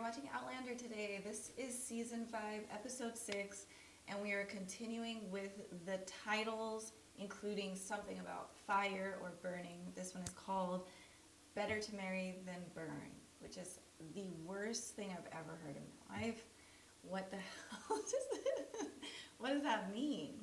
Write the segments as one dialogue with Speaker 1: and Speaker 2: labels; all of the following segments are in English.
Speaker 1: watching Outlander today. This is season 5, episode 6, and we are continuing with the titles, including something about fire or burning. This one is called Better to Marry Than Burn, which is the worst thing I've ever heard in my life. What the hell what does that mean?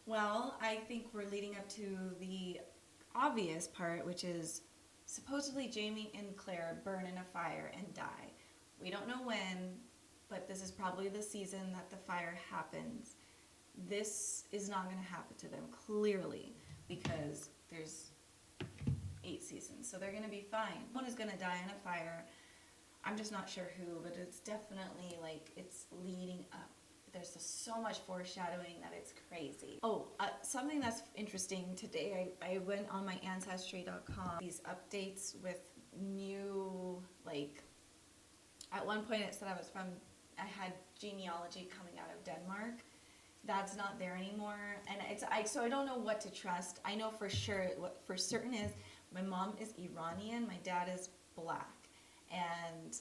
Speaker 1: Well, I think we're leading up to the obvious part, which is supposedly Jamie and Claire burn in a fire and die. We don't know when, but this is probably the season that the fire happens. This is not going to happen to them, clearly, because there's 8 seasons, so they're going to be fine. One is going to die in a fire. I'm just not sure who, but it's definitely like it's leading up. There's just so much foreshadowing that it's crazy. Oh, something that's interesting today, I went on my Ancestry.com, these updates with new, like, at one point it said I had genealogy coming out of Denmark. That's not there anymore, and so I don't know what to trust. I know for sure, what for certain is, my mom is Iranian, my dad is black, and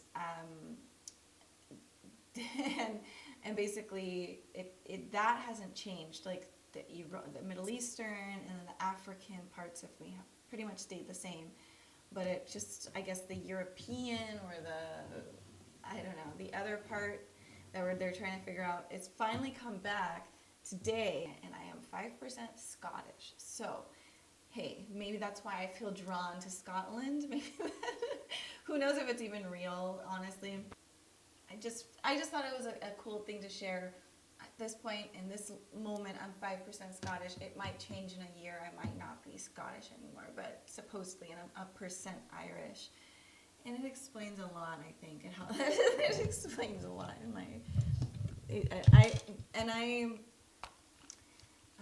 Speaker 1: and basically that hasn't changed. Like the Middle Eastern and the African parts of me have pretty much stayed the same, but it just, I guess the European or the, I don't know, the other part that they're trying to figure out, it's finally come back today, and I am 5% Scottish. So hey, maybe that's why I feel drawn to Scotland. Maybe who knows if it's even real, honestly. I just thought it was a cool thing to share. At this point, in this moment, I'm 5% Scottish. It might change in a year. I might not be Scottish anymore, but supposedly, and I'm a percent Irish. And it explains a lot, I think, and how it explains a lot in my.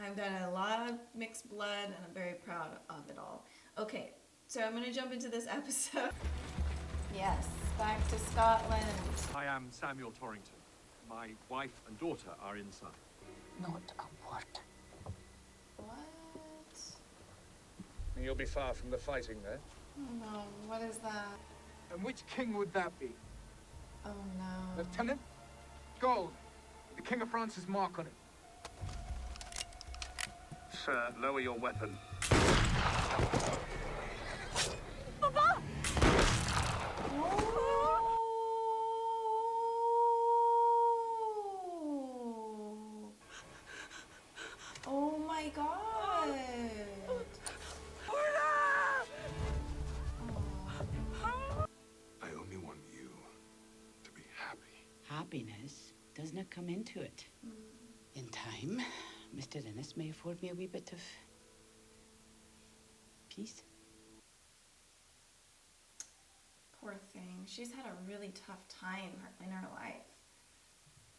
Speaker 1: I've got a lot of mixed blood, and I'm very proud of it all. Okay, so I'm going to jump into this episode. Yes, back to Scotland.
Speaker 2: I am Samuel Torrington. My wife and daughter are inside.
Speaker 3: Not a word.
Speaker 1: What?
Speaker 4: You'll be far from the fighting there.
Speaker 1: Oh no, what is that?
Speaker 4: And which king would that be?
Speaker 1: Oh no.
Speaker 4: Lieutenant? Gold. The King of France's mark on it. Sir, lower your weapon.
Speaker 3: Papa!
Speaker 1: Oh my god!
Speaker 5: I only want you to be happy.
Speaker 3: Happiness does not come into it. In time, Mr. Innes may afford me a wee bit of peace.
Speaker 1: Poor thing. She's had a really tough time in her life.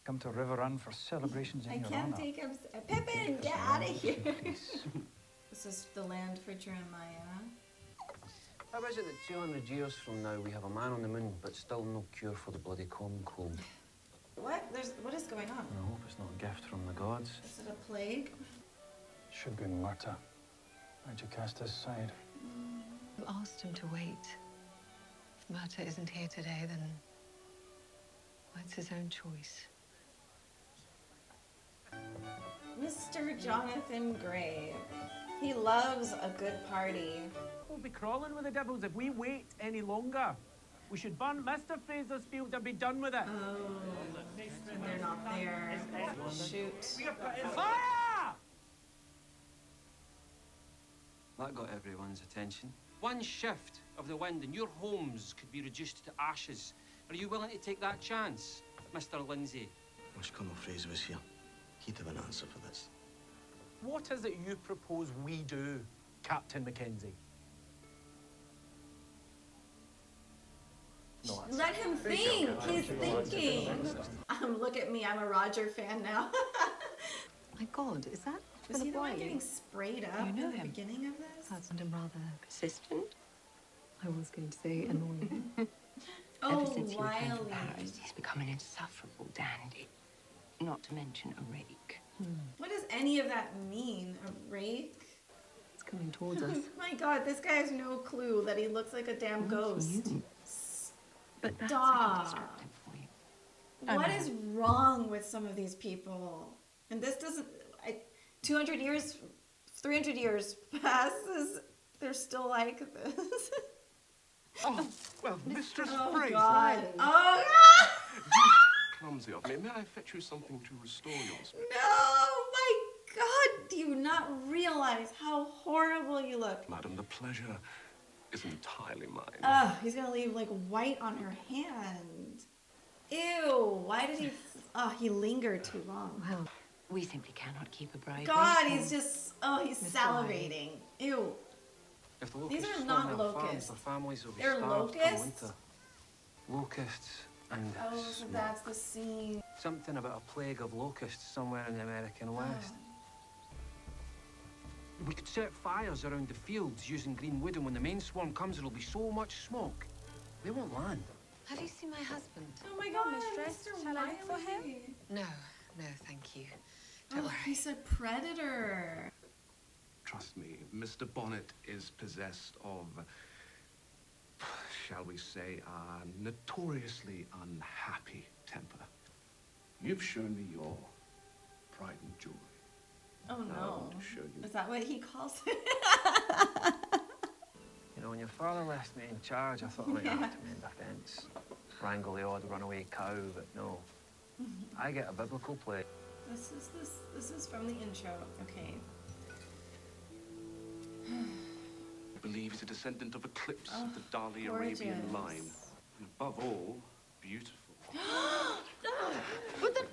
Speaker 6: Come to River Run for celebrations in
Speaker 1: I
Speaker 6: your
Speaker 1: can't
Speaker 6: honor.
Speaker 1: take him. Pippin, get out of here! This is the land for Jeremiah.
Speaker 7: How is it that 200 years from now we have a man on the moon, but still no cure for the bloody common cold?
Speaker 1: What? What is going on?
Speaker 7: I hope it's not a gift from the gods.
Speaker 1: Is it a plague?
Speaker 6: Should be Murta by Jocasta's side.
Speaker 8: You asked him to wait. If Murta isn't here today, then well, it's his own choice.
Speaker 1: Mr. Jonathan Gray. He loves a good party.
Speaker 9: We'll be crawling with the devils if we wait any longer. We should burn Mr. Fraser's field and be done with it.
Speaker 1: Oh, and they're not there. Shoot.
Speaker 9: Fire!
Speaker 7: That got everyone's attention. One shift of the wind and your homes could be reduced to ashes. Are you willing to take that chance, Mr. Lindsay?
Speaker 10: Wish Colonel Fraser was here. He'd have an answer for this.
Speaker 9: What is it you propose we do, Captain Mackenzie?
Speaker 6: No,
Speaker 1: Let him think. He's thinking. Look at me. I'm a Roger fan now.
Speaker 8: My God, is that
Speaker 1: Was he
Speaker 8: Mr.
Speaker 1: the one
Speaker 8: Wylie?
Speaker 1: getting sprayed up
Speaker 8: You know
Speaker 1: at the
Speaker 8: him.
Speaker 1: beginning of this?
Speaker 8: I found him rather persistent. I was going to say annoying.
Speaker 1: Oh,
Speaker 3: Ever since he returned from
Speaker 1: Wylie.
Speaker 3: Paris, he's become an insufferable dandy. Not to mention a rake.
Speaker 1: What does any of that mean? A rake?
Speaker 8: It's coming towards us.
Speaker 1: My God, this guy has no clue that he looks like a damn ghost.
Speaker 3: You.
Speaker 8: But that's
Speaker 1: Stop.
Speaker 8: disruptive for you.
Speaker 1: What is wrong with some of these people? And this doesn't. 200 years, 300 years passes. They're still like this.
Speaker 5: Oh, well, Mistress
Speaker 1: Oh
Speaker 5: Fraser.
Speaker 1: God! Oh God!
Speaker 5: Clumsy of me. May I fetch you something to restore your spirit?
Speaker 1: No, my God! Do you not realize how horrible you look?
Speaker 5: Madam, the pleasure is entirely mine.
Speaker 1: Ugh, he's gonna leave like white on her hand. Ew! Why did he? Oh, he lingered too long.
Speaker 8: Well, we simply cannot keep a bride.
Speaker 1: God, he's just. Oh, he's
Speaker 8: Mr.
Speaker 1: salivating. Ew.
Speaker 7: If the
Speaker 1: These
Speaker 7: locusts
Speaker 1: are
Speaker 7: storm
Speaker 1: not
Speaker 7: their farms,
Speaker 1: locusts.
Speaker 7: their families will be
Speaker 1: They're
Speaker 7: starved come
Speaker 1: locusts?
Speaker 7: winter. Locusts and
Speaker 1: Oh, so
Speaker 7: smoke.
Speaker 1: that's the scene.
Speaker 7: Something about a plague of locusts somewhere in the American West. We could set fires around the fields using green wood, and when the main swarm comes, there'll be so much smoke. They won't land.
Speaker 8: Have you seen my husband?
Speaker 1: Oh my God,
Speaker 8: mistress.
Speaker 1: Mr.
Speaker 8: Shall I look for him?
Speaker 1: Wylie.
Speaker 8: No, thank you. Don't
Speaker 1: Oh,
Speaker 8: worry.
Speaker 1: he's a predator.
Speaker 5: Trust me, Mr. Bonnet is possessed of, shall we say, a notoriously unhappy temper. You've shown me your pride and joy.
Speaker 1: Oh
Speaker 5: Now I
Speaker 1: no.
Speaker 5: want to show you.
Speaker 1: Is that what he calls it?
Speaker 7: You know, when your father left me in charge, I thought I might have to mend a fence, wrangle the odd runaway cow, but no. I get a biblical play.
Speaker 1: This is from the intro. Okay.
Speaker 5: I believe he's a descendant of Eclipse of the Dali
Speaker 1: gorgeous.
Speaker 5: Arabian line. And above all, beautiful.
Speaker 8: What the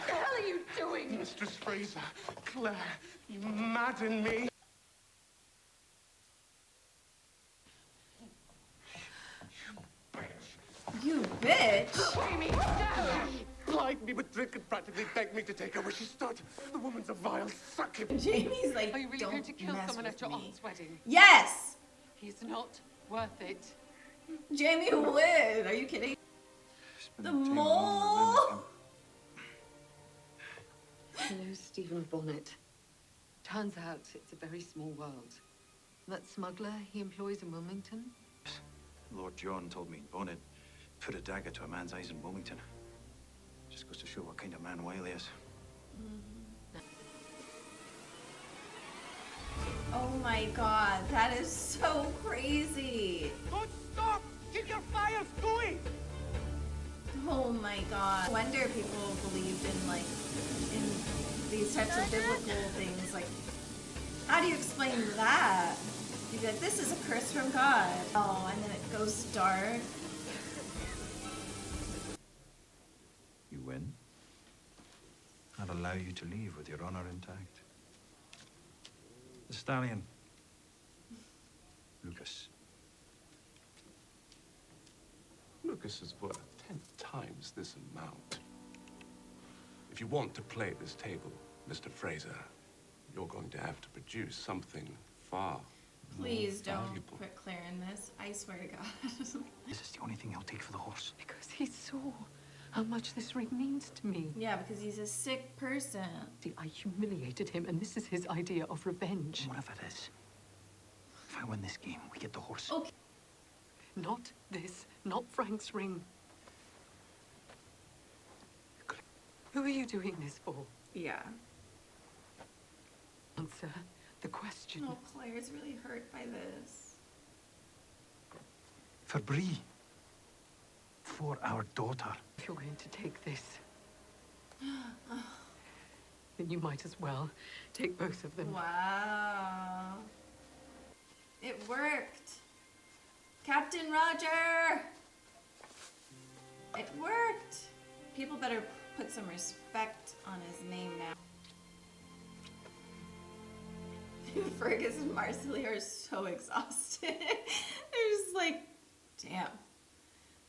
Speaker 8: hell are you doing?
Speaker 5: Mistress Fraser, Claire, you madden me.
Speaker 1: You bitch!
Speaker 8: Jamie, down!
Speaker 5: Plied me with drink and practically begged me to take her where she stood. The woman's a vile succub.
Speaker 1: Jamie's like,
Speaker 8: Are you really
Speaker 1: don't
Speaker 8: going to kill
Speaker 1: mess
Speaker 8: someone
Speaker 1: with
Speaker 8: at your
Speaker 1: me.
Speaker 8: aunt's wedding?
Speaker 1: Yes!
Speaker 8: He's not worth it.
Speaker 1: Jamie would. Are you kidding? The mole?
Speaker 8: He knows Stephen Bonnet. Turns out it's a very small world. That smuggler he employs in Wilmington?
Speaker 10: Lord John told me Bonnet put a dagger to a man's eyes in Wilmington. Just goes to show what kind of man Wylie is.
Speaker 1: Oh my God, that is so crazy.
Speaker 9: Don't stop! Keep your fires going!
Speaker 1: Oh my God. No wonder people believed in these types of biblical things. Like, how do you explain that? You'd be like, this is a curse from God. Oh, and then it goes dark.
Speaker 10: You win. I'll allow you to leave with your honor intact. The stallion. Lucas.
Speaker 5: Lucas is worth 10 times this amount. If you want to play at this table, Mr. Fraser, you're going to have to produce something far
Speaker 1: Please
Speaker 5: more
Speaker 1: don't
Speaker 5: valuable.
Speaker 1: put Claire in this. I swear to God.
Speaker 10: This is the only thing I'll take for the horse.
Speaker 8: Because he saw how much this ring means to me.
Speaker 1: Yeah, because he's a sick person.
Speaker 8: See, I humiliated him, and this is his idea of revenge.
Speaker 10: What if it is? If I win this game, we get the horse.
Speaker 1: Okay.
Speaker 8: Not this, not Frank's ring. Who are you doing this for?
Speaker 1: Yeah.
Speaker 8: Answer the question.
Speaker 1: Oh, Claire's really hurt by this.
Speaker 10: For Bree. For our daughter.
Speaker 8: If you're going to take this, then you might as well take both of them.
Speaker 1: Wow. It worked. Captain Roger! It worked. People better put some respect on his name now. Fergus and Marcelly are so exhausted. They're just like, damn,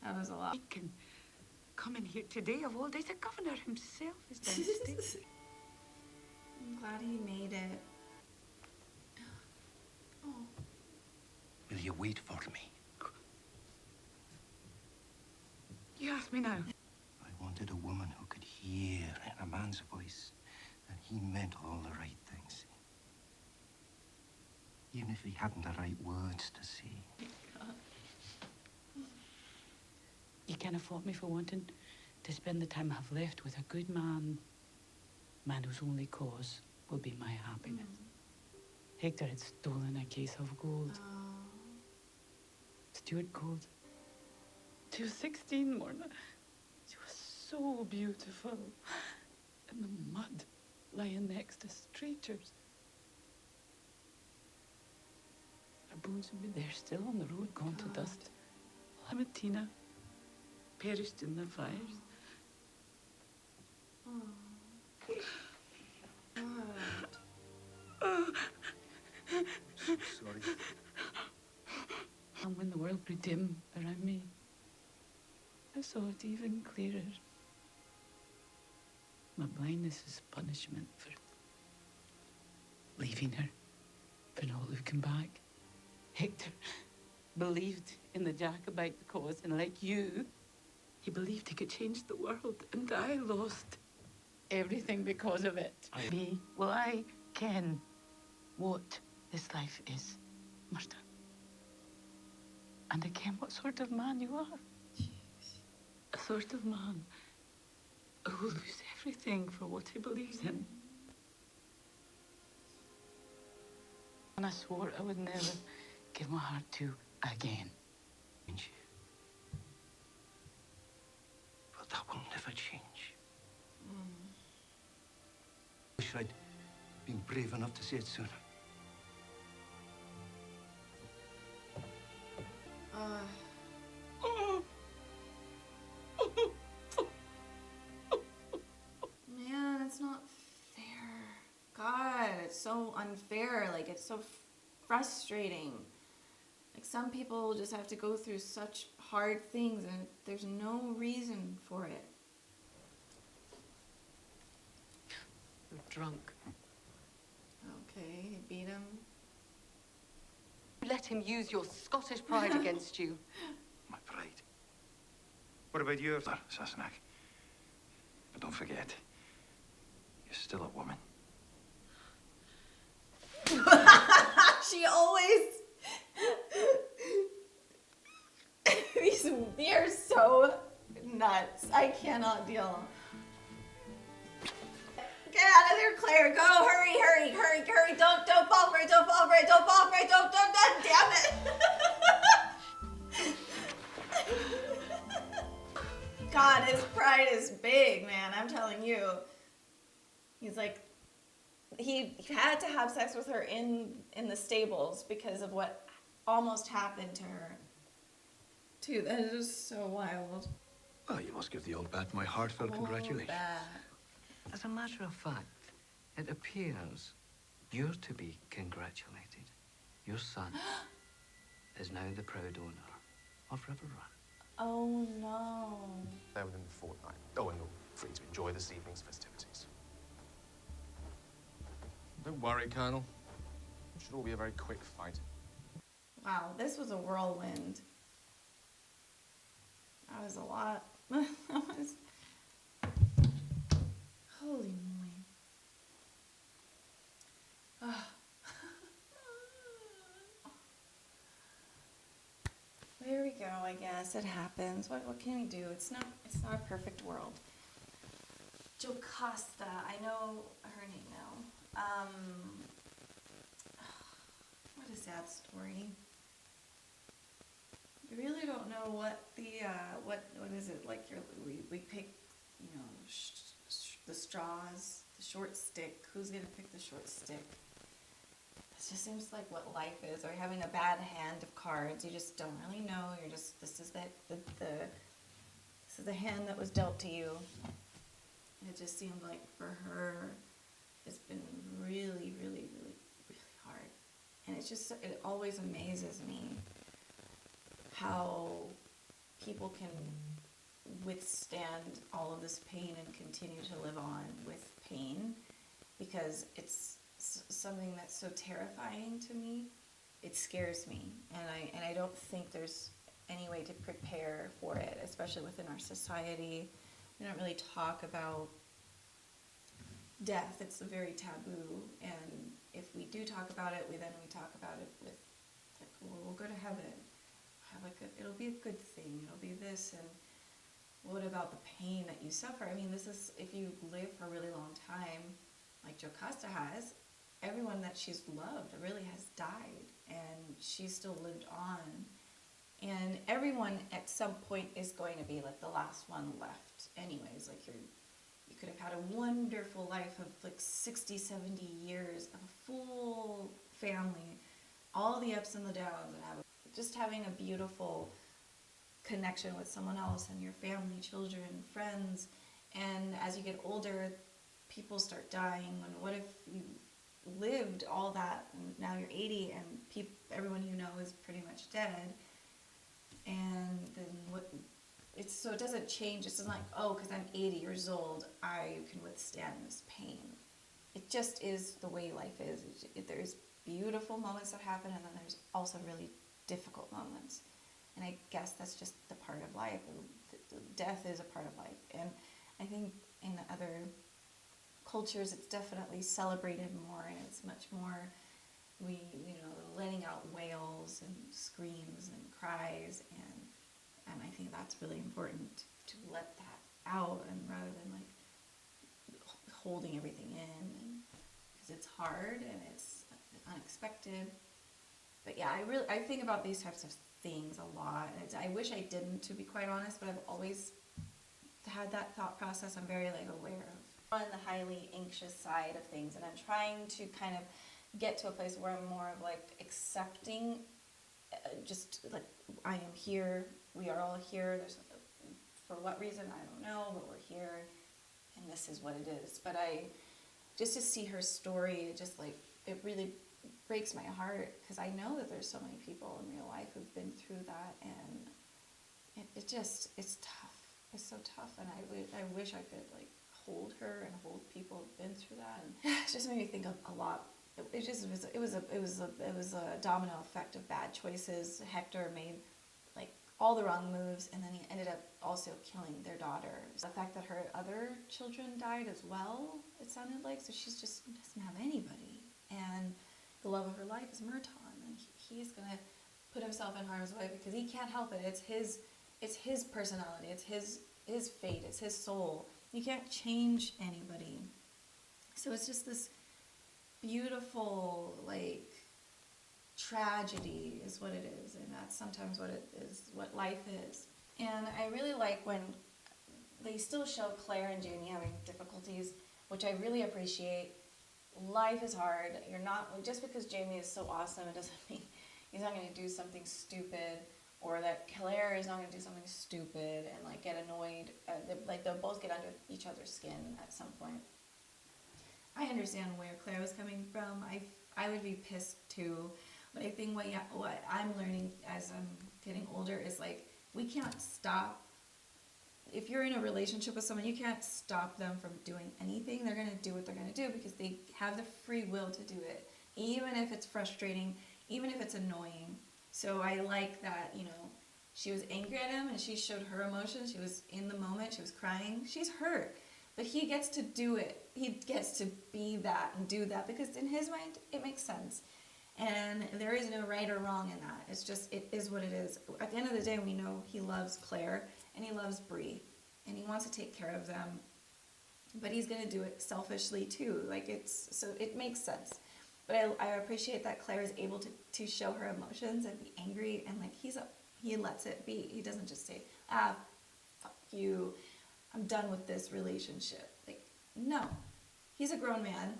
Speaker 1: that was a lot.
Speaker 3: He can come in here today of all days. The governor himself is downstairs.
Speaker 1: I'm glad he made it. Oh.
Speaker 10: Will you wait for me?
Speaker 3: You ask me now.
Speaker 10: I wanted a woman who could hear in a man's voice that he meant all the right things. Even if he hadn't the right words to say.
Speaker 3: can't fault me for wanting to spend the time I've left with a good man. Man whose only cause will be my happiness. Hector had stolen a case of gold. Stuart gold. She was 16, Morna. She was so beautiful. In the mud, lying next to strangers. Her bones would be there still on the road, gone to dust. Clementina perished in the fires.
Speaker 10: Sorry.
Speaker 3: And when the world grew dim around me, I saw it even clearer. My blindness is punishment for leaving her, for not looking back. Hector believed in the Jacobite cause, and like you, he believed he could change the world, and I lost everything because of it. I ken what this life is, Martha. And I ken what sort of man you are. A sort of man who will lose everything for what he believes in. And I swore I would never give my heart to again.
Speaker 11: But that will never change. Wish I'd been brave enough to say it sooner.
Speaker 1: Man, it's not fair. God, it's so unfair. Like, it's so frustrating. Like, some people just have to go through such hard things and there's no reason for it.
Speaker 8: You're drunk.
Speaker 1: Okay, he beat him.
Speaker 8: Let him use your Scottish pride against you.
Speaker 10: My pride. What about yours, Sassenach? But don't forget, you're still a woman.
Speaker 1: She always... They're so nuts. I cannot deal. Get out of there, Claire. Go, hurry, hurry, hurry, hurry. Don't fall for it, don't fall for it, don't fall for it, don't, damn it. God, his pride is big, man. I'm telling you. He's like, he had to have sex with her in the stables because of what almost happened to her. Dude, that is just so wild.
Speaker 10: Well, you must give the old bat my heartfelt congratulations.
Speaker 11: As a matter of fact, it appears you're to be congratulated. Your son is now the proud owner of River Run.
Speaker 1: Oh no.
Speaker 12: There within the fortnight. Oh, and you're free to enjoy this evening's festivities. Don't worry, Colonel. It should all be a very quick fight.
Speaker 1: Wow, this was a whirlwind. That was a lot. That was... Holy moly. Oh. There we go, I guess. It happens. What can we do? It's not a perfect world. Jocasta, I know her name now. What a sad story. I really don't know what the what is it like? We pick, you know, the straws, the short stick. Who's gonna pick the short stick? It just seems like what life is. Or having a bad hand of cards. You just don't really know. You're just this is the hand that was dealt to you. And it just seemed like for her, it's been really, really, really, really hard. And it's just it always amazes me how people can withstand all of this pain and continue to live on with pain, because it's something that's so terrifying to me. It scares me, and I don't think there's any way to prepare for it, especially within our society. We don't really talk about death. It's a very taboo, and if we do talk about it, we talk about it with like, we'll go to heaven. It'll be a good thing. It'll be this, and what about the pain that you suffer? I mean, this is, if you live for a really long time, like Jocasta has, everyone that she's loved really has died, and she's still lived on. And everyone at some point is going to be like the last one left anyways. Like you could have had a wonderful life of like 60, 70 years of a full family, all the ups and the downs, and just having a beautiful connection with someone else and your family, children, friends. And as you get older, people start dying. And what if you lived all that and now you're 80 and everyone you know is pretty much dead? And then what? So it doesn't change. It's not like, oh, because I'm 80 years old, I can withstand this pain. It just is the way life is. There's beautiful moments that happen, and then there's also really difficult moments. And I guess that's just the part of life. Death is a part of life. And I think in other cultures, it's definitely celebrated more, and it's much more, letting out wails and screams and cries, and I think that's really important to let that out, and rather than like holding everything in, because it's hard and it's unexpected. But yeah, I think about these types of things a lot. I wish I didn't, to be quite honest, but I've always had that thought process. I'm very like aware of on the highly anxious side of things, and I'm trying to kind of get to a place where I'm more of like accepting, just like I am here, we are all here, for what reason I don't know, but we're here, and this is what it is. But just to see her story, it really breaks my heart, because I know that there's so many people in real life who've been through that, and it's tough. It's so tough, and I wish I could like hold her and hold people who've been through that, and it just made me think a lot. It was a domino effect of bad choices. Hector made like all the wrong moves, and then he ended up also killing their daughter. The fact that her other children died as well, it sounded like, so she's just doesn't have anybody. And the love of her life is Murtaugh, and he's gonna put himself in harm's way because he can't help it. It's his personality, it's his fate, it's his soul. You can't change anybody. So it's just this beautiful, like, tragedy is what it is, and that's sometimes what it is, what life is. And I really like when they still show Claire and Jamie having difficulties, which I really appreciate. Life is hard. You're not, just because Jamie is so awesome, it doesn't mean he's not going to do something stupid, or that Claire is not going to do something stupid and like get annoyed. They'll both get under each other's skin at some point. I understand where Claire was coming from. I would be pissed too. But I think what I'm learning as I'm getting older is like, we can't stop. If you're in a relationship with someone, you can't stop them from doing anything. They're going to do what they're going to do because they have the free will to do it, even if it's frustrating, even if it's annoying. So I like that, she was angry at him and she showed her emotions. She was in the moment. She was crying. She's hurt. But he gets to do it. He gets to be that and do that because in his mind, it makes sense. And there is no right or wrong in that. It's just, it is what it is. At the end of the day, we know he loves Claire and he loves Bree and he wants to take care of them. But he's going to do it selfishly too. So it makes sense. But I appreciate that Claire is able to show her emotions and be angry, and like he lets it be. He doesn't just say, fuck you, I'm done with this relationship. Like, no. He's a grown man.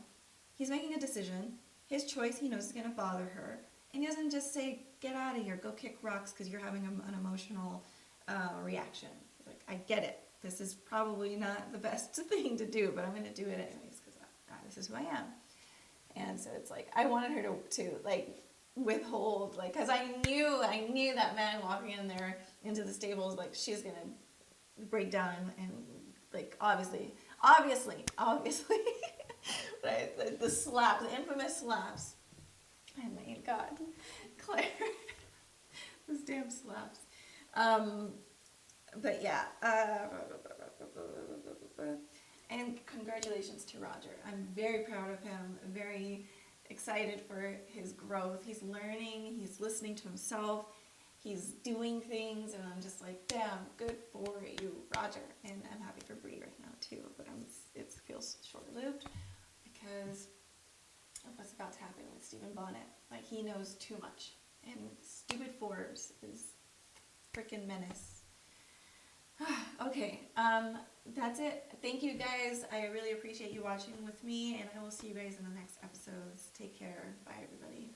Speaker 1: He's making a decision. His choice, he knows is going to bother her. And he doesn't just say, get out of here, go kick rocks because you're having an emotional reaction. He's like, I get it. This is probably not the best thing to do, but I'm going to do it anyways because this is who I am. And so it's like, I wanted her to like withhold, like, because I knew that man walking in there into the stables, like, she's going to break down and like, obviously, right? The slaps, the infamous slaps. Oh my God, Claire, those damn slaps. But yeah, and congratulations to Roger. I'm very proud of him, very excited for his growth. He's learning, he's listening to himself, he's doing things, and I'm just like, damn, good for you, Roger. Stephen Bonnet. Like, he knows too much. And stupid Forbes is freaking menace. Okay, that's it. Thank you guys. I really appreciate you watching with me, and I will see you guys in the next episodes. Take care. Bye, everybody.